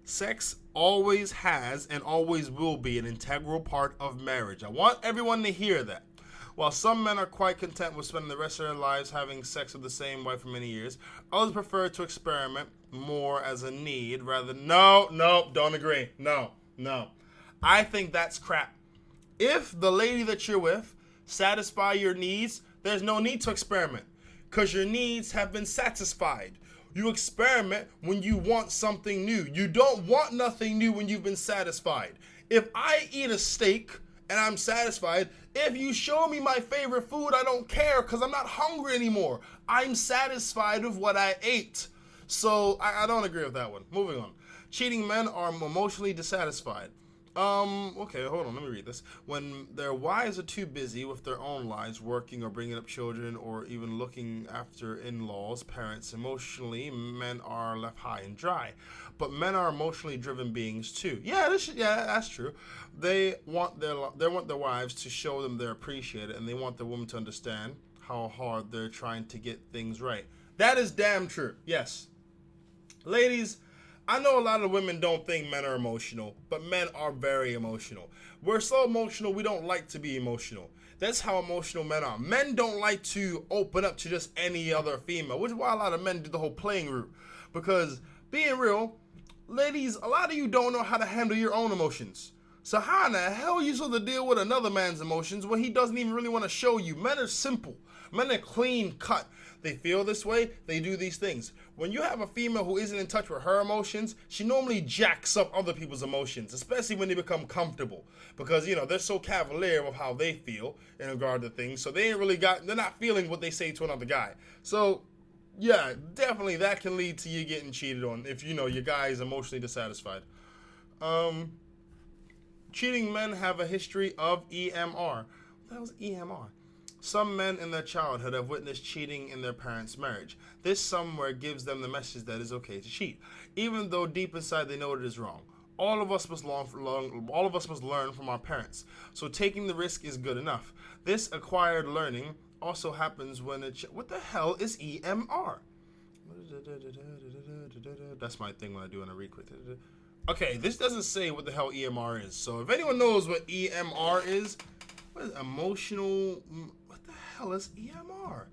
Sex always has and always will be an integral part of marriage. I want everyone to hear that. While some men are quite content with spending the rest of their lives having sex with the same wife for many years, others prefer to experiment more as a need rather than... No, don't agree. No. I think that's crap. If the lady that you're with satisfy your needs, there's no need to experiment, because your needs have been satisfied. You experiment when you want something new. You don't want nothing new when you've been satisfied. If I eat a steak and I'm satisfied, if you show me my favorite food, I don't care, because I'm not hungry anymore. I'm satisfied with what I ate. So I don't agree with that one. Moving on. Cheating men are emotionally dissatisfied. Okay, hold on, let me read this. When their wives are too busy with their own lives, working or bringing up children or even looking after in-laws, parents, emotionally, men are left high and dry. But men are emotionally driven beings too. Yeah, that's true. They want their wives to show them they're appreciated, and they want the woman to understand how hard they're trying to get things right. That is damn true. Yes. Ladies, I know a lot of women don't think men are emotional, but men are very emotional. We're so emotional, we don't like to be emotional. That's how emotional men are. Men don't like to open up to just any other female, which is why a lot of men do the whole playing route. Because, being real, ladies, a lot of you don't know how to handle your own emotions. So how in the hell are you supposed to deal with another man's emotions when he doesn't even really want to show you? Men are simple. Men are clean cut. They feel this way, they do these things. When you have a female who isn't in touch with her emotions, she normally jacks up other people's emotions, especially when they become comfortable. Because, they're so cavalier with how they feel in regard to things, so they're not feeling what they say to another guy. So, yeah, definitely that can lead to you getting cheated on if, your guy is emotionally dissatisfied. Cheating men have a history of EMR. What the hell is EMR? Some men in their childhood have witnessed cheating in their parents' marriage. This somewhere gives them the message that it's okay to cheat, even though deep inside they know it is wrong. All of us must learn from our parents, so taking the risk is good enough. This acquired learning also happens when what the hell is EMR? That's my thing when I do when I read quick. Okay, this doesn't say what the hell EMR is. So if anyone knows what EMR is, what is emotional? What the hell is EMR?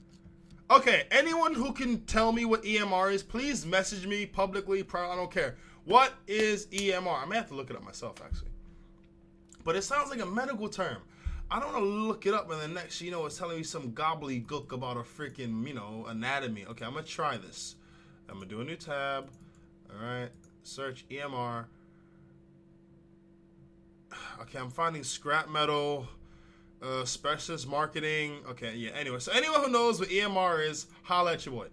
Okay, anyone who can tell me what EMR is, please message me publicly. I don't care. What is EMR? I may have to look it up myself, actually. But it sounds like a medical term. I don't want to look it up, and the next, it's telling me some gobbledygook about a freaking, anatomy. Okay, I'm going to try this. I'm going to do a new tab. All right. Search EMR. Okay, I'm finding scrap metal, specialist marketing. Okay, yeah, anyway. So anyone who knows what EMR is, holla at your boy.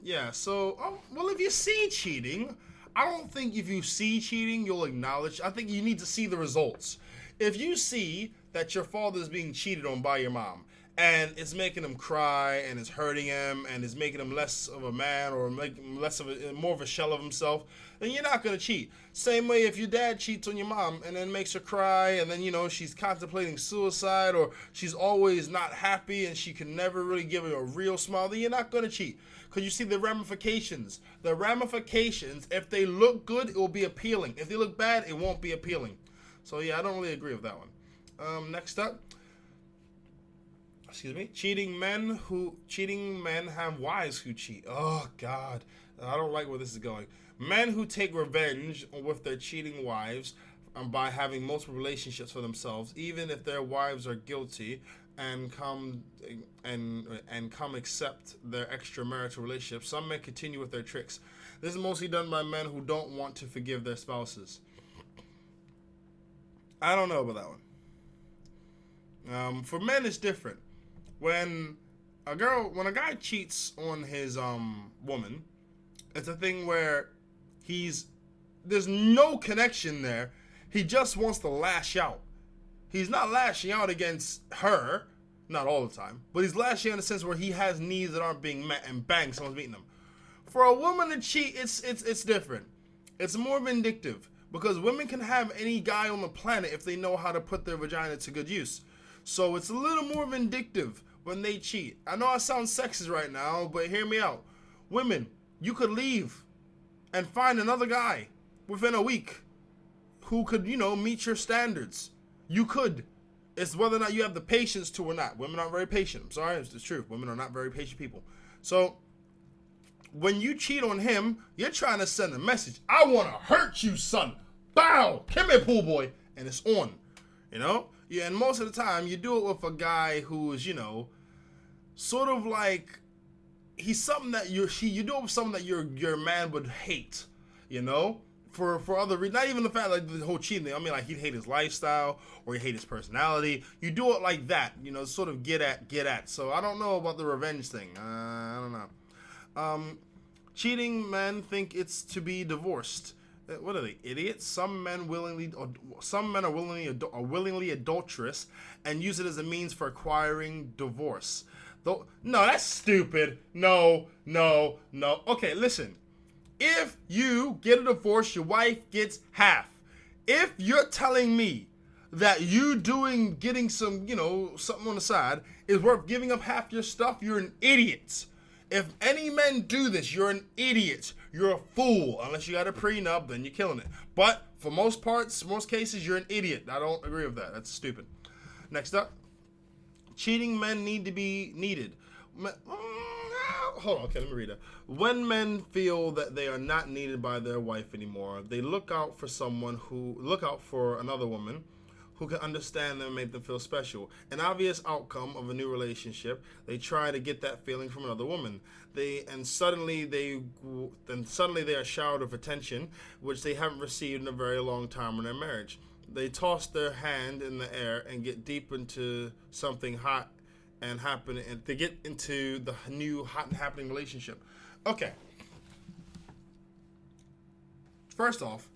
Yeah, so, well, if you see cheating, I don't think if you see cheating, you'll acknowledge. I think you need to see the results. If you see that your father is being cheated on by your mom, and it's making him cry, and it's hurting him, and it's making him less of a man, or making him more of a shell of himself, then you're not going to cheat. Same way if your dad cheats on your mom, and then makes her cry, and then, she's contemplating suicide, or she's always not happy, and she can never really give you a real smile, then you're not going to cheat. Because you see the ramifications. The ramifications, if they look good, it will be appealing. If they look bad, it won't be appealing. So, yeah, I don't really agree with that one. Next up. Excuse me. Cheating men have wives who cheat. Oh, God. I don't like where this is going. Men who take revenge with their cheating wives by having multiple relationships for themselves, even if their wives are guilty, and come accept their extramarital relationship. Some men continue with their tricks. This is mostly done by men who don't want to forgive their spouses. I don't know about that one. For men, it's different. When a guy cheats on his woman, it's a thing where there's no connection there. He just wants to lash out. He's not lashing out against her, not all the time, but he's lashing out in a sense where he has needs that aren't being met, and bang, someone's meeting them. For a woman to cheat, it's different. It's more vindictive, because women can have any guy on the planet if they know how to put their vagina to good use. So it's a little more vindictive when they cheat. I know I sound sexist right now, but hear me out. Women, you could leave and find another guy within a week who could, meet your standards. You could. It's whether or not you have the patience to or not. Women aren't very patient. I'm sorry, it's the truth. Women are not very patient people. So when you cheat on him, you're trying to send a message. I want to hurt you, son. Bow. Come here, pool boy. And it's on. Yeah, and most of the time, you do it with a guy who is, sort of like, he's something that you do it with something that your man would hate, for other reasons. Not even the fact, like, the whole cheating thing. I mean, like, he'd hate his lifestyle, or he'd hate his personality. You do it like that, sort of get at. So I don't know about the revenge thing. I don't know. Cheating men think it's to be divorced. What are they, idiots? Some men are willingly adulterous and use it as a means for acquiring divorce. No, that's stupid. No. Okay, listen. If you get a divorce, your wife gets half. If you're telling me that you getting some, something on the side is worth giving up half your stuff, you're an idiot. If any men do this, you're an idiot. You're a fool. Unless you got a prenup, then you're killing it. But for most cases, you're an idiot. I don't agree with that. That's stupid. Next up. Cheating men need to be needed. Hold on, okay, let me read it. When men feel that they are not needed by their wife anymore, they look out for another woman who can understand them and make them feel special. An obvious outcome of a new relationship, they try to get that feeling from another woman. Suddenly they are showered with attention, which they haven't received in a very long time in their marriage. They toss their hand in the air and get deep into something hot and happen, and they get into the new hot and happening relationship. Okay. First off,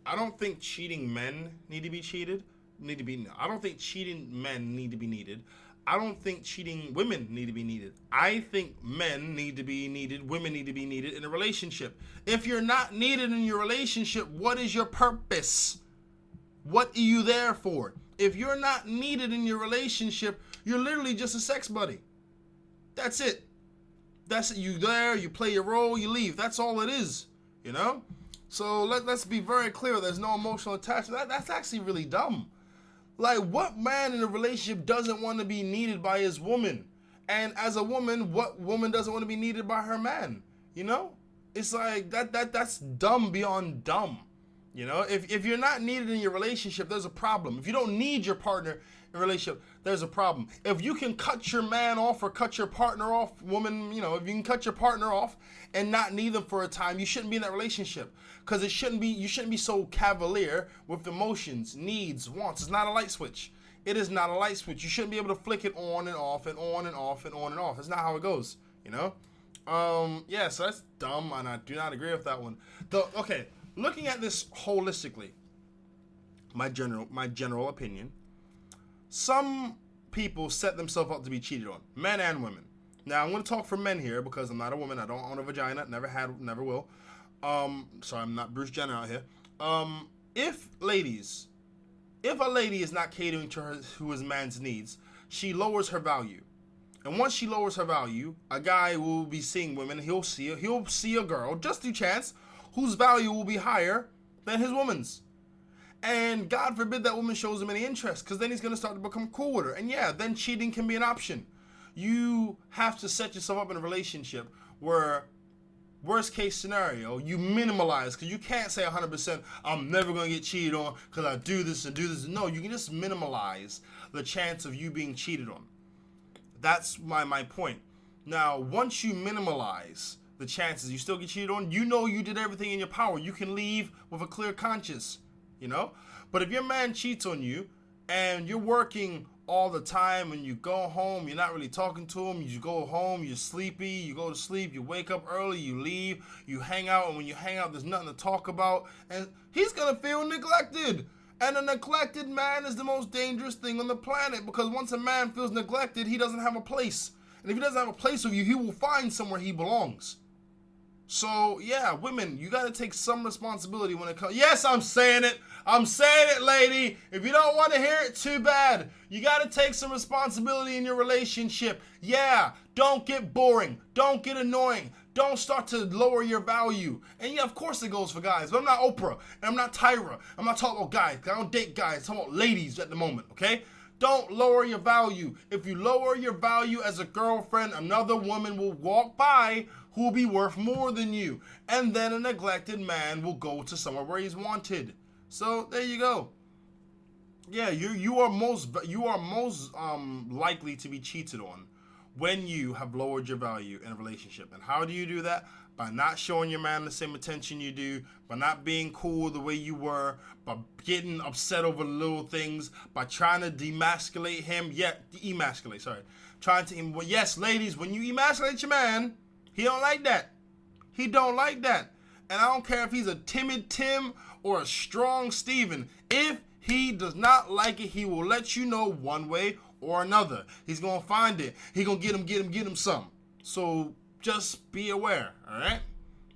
I don't think cheating men need to be cheated. I don't think cheating men need to be needed. I don't think cheating women need to be needed. I think men need to be needed, women need to be needed in a relationship. If you're not needed in your relationship, what is your purpose? What are you there for? If you're not needed in your relationship, you're literally just a sex buddy. That's it. That's it. You there, you play your role, you leave. That's all it is, So let's be very clear. There's no emotional attachment. That's actually really dumb. Like, what man in a relationship doesn't want to be needed by his woman? And as a woman, what woman doesn't want to be needed by her man? It's like that's dumb beyond dumb. You know, if you're not needed in your relationship, there's a problem. If you don't need your partner in a relationship, there's a problem. If you can cut your man off or cut your partner off, woman, you know, if you can cut your partner off and not need them for a time, you shouldn't be in that relationship. Because you shouldn't be so cavalier with emotions, needs, wants. It's not a light switch. It is not a light switch. You shouldn't be able to flick it on and off and on and off and on and off. That's not how it goes, you know? Yeah, so that's dumb, and I do not agree with that one. Okay, looking at this holistically, my general opinion, some people set themselves up to be cheated on, men and women. Now, I'm going to talk for men here because I'm not a woman. I don't own a vagina. Never had, never will. So I'm not Bruce Jenner out here. If a lady is not catering to his man's needs, she lowers her value. And once she lowers her value, a guy will be seeing women. He'll see a girl, just through chance, whose value will be higher than his woman's. And God forbid that woman shows him any interest, because then he's going to start to become cool with her. And yeah, then cheating can be an option. You have to set yourself up in a relationship where, worst case scenario, you minimalize, because you can't say 100%, I'm never going to get cheated on because I do this and do this. No, you can just minimalize the chance of you being cheated on. That's my point. Now, once you minimalize the chances, you still get cheated on, you know you did everything in your power. You can leave with a clear conscience, you know? But if your man cheats on you and you're working all the time and you go home, you're not really talking to him, you go home, you're sleepy, you go to sleep, you wake up early, you leave, you hang out, and when you hang out, there's nothing to talk about, and he's gonna feel neglected. And a neglected man is the most dangerous thing on the planet, because once a man feels neglected, he doesn't have a place. And if he doesn't have a place with you, he will find somewhere he belongs. So, yeah, women, you got to take some responsibility when it comes. Yes, I'm saying it. I'm saying it, lady. If you don't want to hear it, too bad. You got to take some responsibility in your relationship. Yeah, don't get boring. Don't get annoying. Don't start to lower your value. And yeah, of course it goes for guys. But I'm not Oprah. And I'm not Tyra. I'm not talking about guys. I don't date guys. I'm talking about ladies at the moment, okay? Don't lower your value. If you lower your value as a girlfriend, another woman will walk by who will be worth more than you. And then a neglected man will go to somewhere where he's wanted. So there you go. Yeah, you are most likely to be cheated on when you have lowered your value in a relationship. And how do you do that? By not showing your man the same attention you do, by not being cool the way you were, by getting upset over little things, by trying to demasculate him. Yes, ladies, when you emasculate your man, he don't like that. He don't like that. And I don't care if he's a timid Tim or a strong Steven. If he does not like it, he will let you know one way or another. He's going to find it. He going to get him some. So just be aware, all right?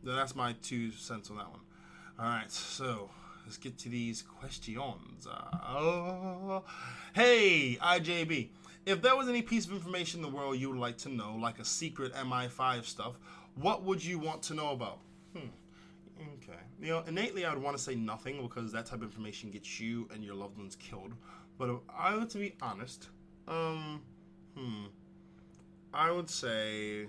That's my 2 cents on that one. All right, so let's get to these questions. Hey, IJB. If there was any piece of information in the world you would like to know, like a secret MI5 stuff, what would you want to know about? Okay. You know, innately I would want to say nothing, because that type of information gets you and your loved ones killed. But if I were to be honest, I would say,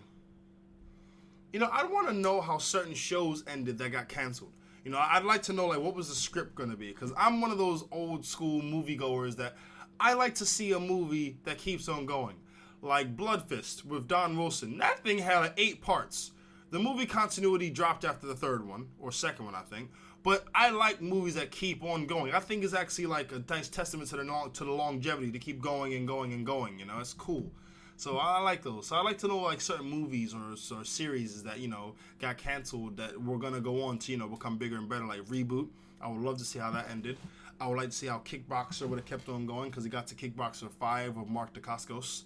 you know, I'd want to know how certain shows ended that got canceled. You know, I'd like to know, like, what was the script going to be? Because I'm one of those old school moviegoers that I like to see a movie that keeps on going. Like Blood Fist with Don Wilson. That thing had like 8 parts. The movie continuity dropped after the 3rd one, or 2nd one, I think. But I like movies that keep on going. I think it's actually like a nice testament to the longevity, to keep going and going and going. You know, it's cool. So I like those. So I like to know like certain movies or series that, you know, got canceled that were gonna go on to, you know, become bigger and better, like Reboot. I would love to see how that ended. I would like to see how Kickboxer would have kept on going, because it got to Kickboxer 5 of Mark Dacascos.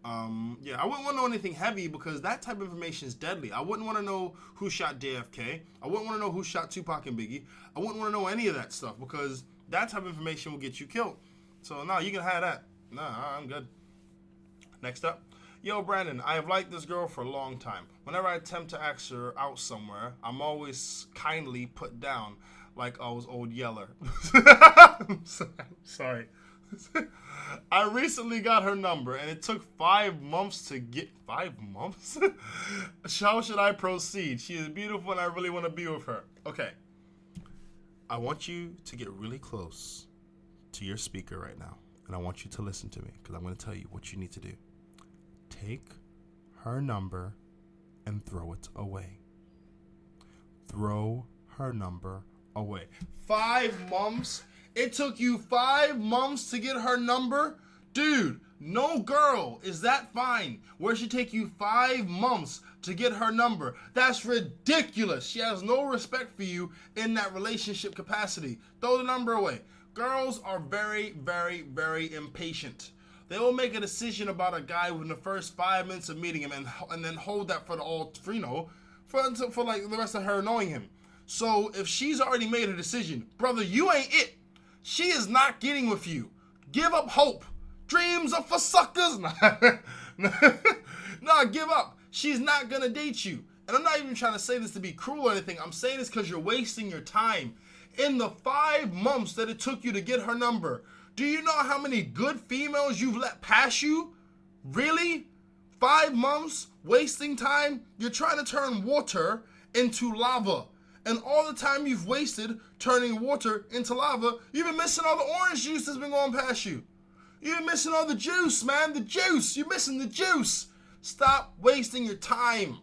Yeah, I wouldn't want to know anything heavy, because that type of information is deadly. I wouldn't want to know who shot JFK. I wouldn't want to know who shot Tupac and Biggie. I wouldn't want to know any of that stuff, because that type of information will get you killed. So, no, you can have that. Nah, I'm good. Next up. Yo, Brandon, I have liked this girl for a long time. Whenever I attempt to ask her out somewhere, I'm always kindly put down like I was Old Yeller. I'm sorry. I recently got her number, and it took 5 months to get... 5 months? How should I proceed? She is beautiful, and I really want to be with her. Okay. I want you to get really close to your speaker right now, and I want you to listen to me because I'm going to tell you what you need to do. Take her number and throw it away. Throw her number away. 5 months? It took you 5 months to get her number? Dude, no girl is that fine where she take you 5 months to get her number. That's ridiculous. She has no respect for you in that relationship capacity. Throw the number away. Girls are very, very, very impatient. They will make a decision about a guy within the first 5 minutes of meeting him and then hold that for for like the rest of her knowing him. So if she's already made a decision, brother, you ain't it. She is not getting with you. Give up hope. Dreams are for suckers. Nah, give up. She's not gonna date you. And I'm not even trying to say this to be cruel or anything. I'm saying this because you're wasting your time. In the 5 months that it took you to get her number, do you know how many good females you've let pass you? Really? 5 months wasting time? You're trying to turn water into lava. And all the time you've wasted turning water into lava, you've been missing all the orange juice that's been going past you. You've been missing all the juice, man. The juice. You're missing the juice. Stop wasting your time.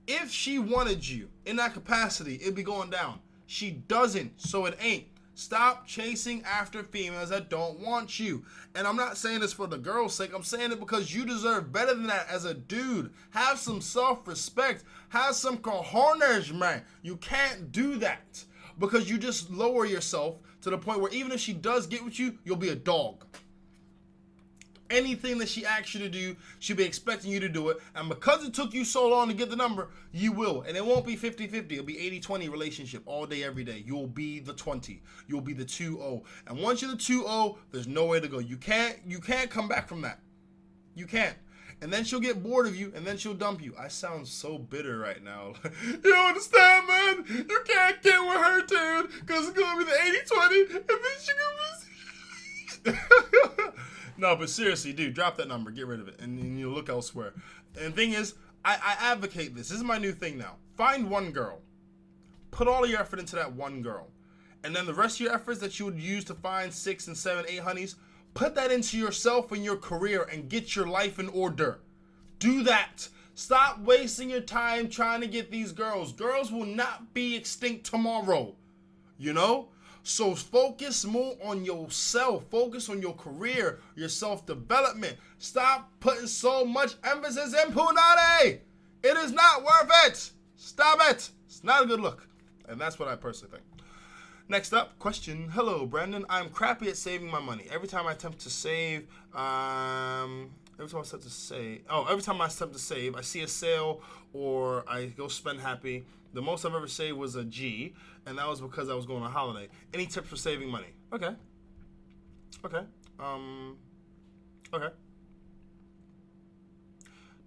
If she wanted you in that capacity, it'd be going down. She doesn't, so it ain't. Stop chasing after females that don't want you. And I'm not saying this for the girl's sake. I'm saying it because you deserve better than that as a dude. Have some self-respect. Have some cojones, man. You can't do that because you just lower yourself to the point where even if she does get with you, you'll be a dog. Anything that she asks you to do, she'll be expecting you to do it. And because it took you so long to get the number, you will. And it won't be 50-50. It'll be 80-20 relationship all day, every day. You'll be the 20. You'll be the 2-0. And once you're the 2-0, there's no way to go. You can't come back from that. You can't. And then she'll get bored of you, and then she'll dump you. I sound so bitter right now. You understand, man? You can't get with her, dude, because it's going to be the 80-20, and then she's going to be... No, but seriously, dude, drop that number. Get rid of it. And you look elsewhere. And the thing is, I advocate this. This is my new thing now. Find one girl. Put all of your effort into that one girl. And then the rest of your efforts that you would use to find 6 and 7, 8 honeys, put that into yourself and your career and get your life in order. Do that. Stop wasting your time trying to get these girls. Girls will not be extinct tomorrow. You know? So focus more on yourself. Focus on your career, your self-development. Stop putting so much emphasis in punani. It is not worth it. Stop it. It's not a good look. And that's what I personally think. Next up, question. Hello, Brandon. I'm crappy at saving my money. Every time I attempt to save, I see a sale or I go spend happy. The most I've ever saved was a G, and that was because I was going on holiday. Any tips for saving money? Okay.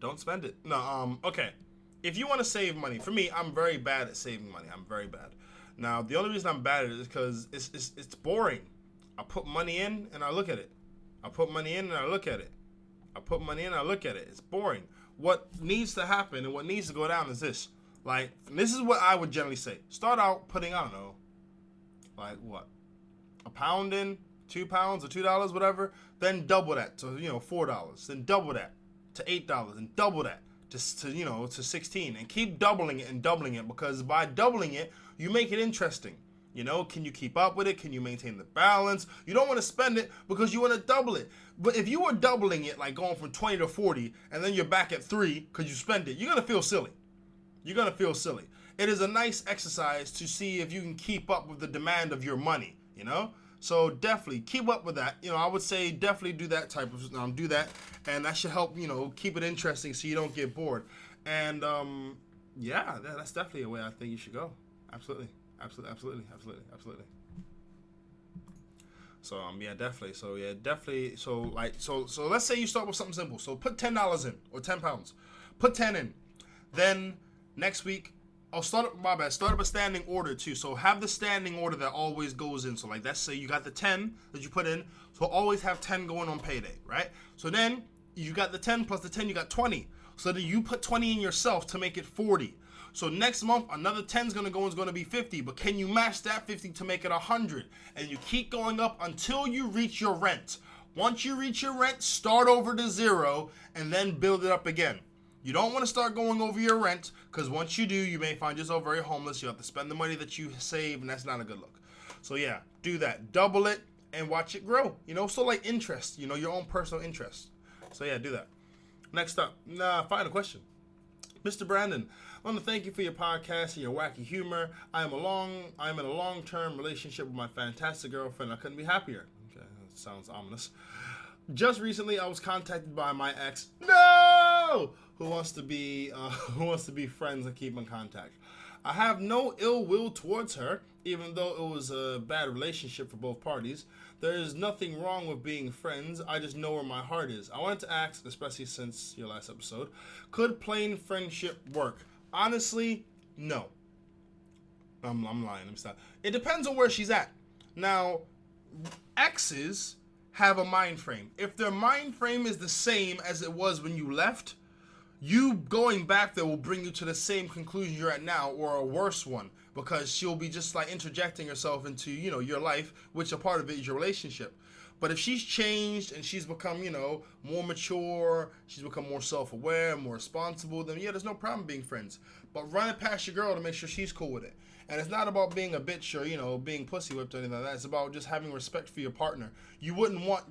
Don't spend it. No, okay. If you want to save money, for me, I'm very bad at saving money. I'm very bad. Now, the only reason I'm bad at it is because it's boring. I put money in, and I look at it. I put money in, and I look at it. I put money in, and I look at it. It's boring. What needs to happen and what needs to go down is this. Like, this is what I would generally say. Start out putting, I don't know, like what? A pound in, 2 pounds or $2, whatever. Then double that to, $4. Then double that to $8 and double that to 16. And keep doubling it because by doubling it, you make it interesting. Can you keep up with it? Can you maintain the balance? You don't want to spend it because you want to double it. But if you were doubling it, like going from 20 to 40, and then you're back at 3 because you spend it, you're going to feel silly. You're going to feel silly. It is a nice exercise to see if you can keep up with the demand of your money, So definitely keep up with that. I would say definitely do that type of, do that. And that should help, keep it interesting so you don't get bored. And, yeah, that's definitely a way I think you should go. Absolutely. So, yeah, definitely. So let's say you start with something simple. So put $10 in or 10 pounds. Put 10 in. Then next week, start up a standing order too. So have the standing order that always goes in. So like, let's say you got the 10 that you put in. So always have 10 going on payday, right? So then you got the 10 plus the 10, you got 20. So then you put 20 in yourself to make it 40. So next month, another 10 is going to go and it's going to be 50. But can you match that 50 to make it 100? And you keep going up until you reach your rent. Once you reach your rent, start over to 0 and then build it up again. You don't want to start going over your rent, because once you do, you may find yourself very homeless. You have to spend the money that you save, and that's not a good look. So yeah, do that. Double it and watch it grow. So like interest, your own personal interest. So yeah, do that. Next up, final question. Mr. Brandon, I want to thank you for your podcast and your wacky humor. I am in a long-term relationship with my fantastic girlfriend. I couldn't be happier. Okay, that sounds ominous. Just recently, I was contacted by my ex. No! Who wants to be friends and keep in contact. I have no ill will towards her, even though it was a bad relationship for both parties. There is nothing wrong with being friends. I just know where my heart is. I wanted to ask, especially since your last episode, could plain friendship work? Honestly, no. I'm lying. I'm sorry. It depends on where she's at. Now, exes have a mind frame. If their mind frame is the same as it was when you left, you going back there will bring you to the same conclusion you're at now, or a worse one, because she'll be just like interjecting herself into, your life, which a part of it is your relationship. But if she's changed and she's become, more mature, she's become more self-aware, more responsible, then yeah, there's no problem being friends. But run it past your girl to make sure she's cool with it. And it's not about being a bitch or, being pussy whipped or anything like that. It's about just having respect for your partner. You wouldn't want,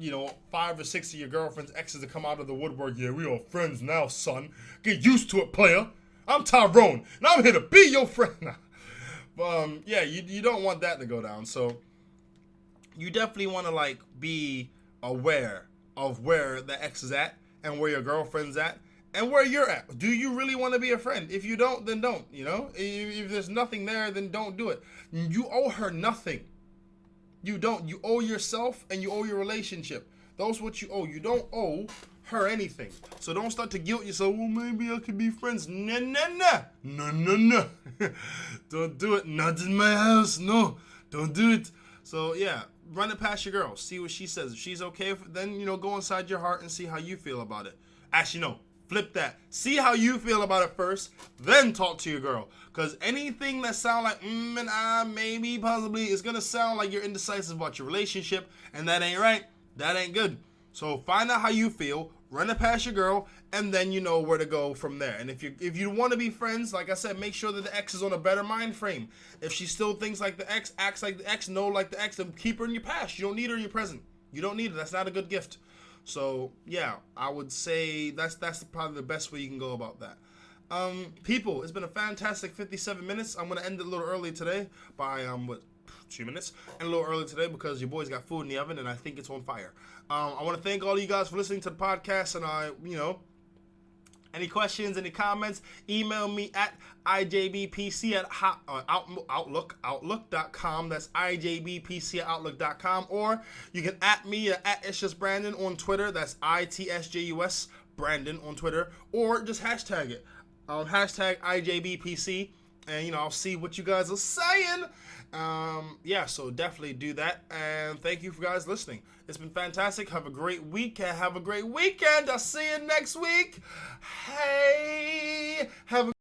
5 or 6 of your girlfriend's exes to come out of the woodwork. Yeah, we all friends now, son. Get used to it, player. I'm Tyrone, and I'm here to be your friend. Yeah, you don't want that to go down. So you definitely want to, be aware of where the ex is at and where your girlfriend's at. And where you're at. Do you really want to be a friend? If you don't, then don't, If there's nothing there, then don't do it. You owe her nothing. You don't. You owe yourself and you owe your relationship. That's what you owe. You don't owe her anything. So don't start to guilt yourself. Well, maybe I could be friends. No. Don't do it. Not in my house. No. Don't do it. So, yeah. Run it past your girl. See what she says. If she's okay, then, go inside your heart and see how you feel about it. Actually, no. Flip that. See how you feel about it first, then talk to your girl. Because anything that sound like and I, maybe, possibly, is going to sound like you're indecisive about your relationship, and that ain't right. That ain't good. So find out how you feel, run it past your girl, and then you know where to go from there. And if you want to be friends, like I said, make sure that the ex is on a better mind frame. If she still thinks like the ex, acts like the ex, know like the ex, then keep her in your past. You don't need her in your present. You don't need her. That's not a good gift. So, yeah, I would say that's probably the best way you can go about that. People, it's been a fantastic 57 minutes. I'm going to end it a little early today by, 2 minutes. And a little early today because your boy's got food in the oven and I think it's on fire. I want to thank all of you guys for listening to the podcast. And any questions, any comments, email me at IJBPC at outlook.com. That's IJBPC at outlook.com. Or you can at me at ItsJusBrandon on Twitter. That's ITSJUS Brandon on Twitter. Or just hashtag it. Hashtag IJBPC. And, I'll see what you guys are saying. So definitely do that. And thank you for guys listening. It's been fantastic. Have a great week. Have a great weekend. I'll see you next week. Hey, have a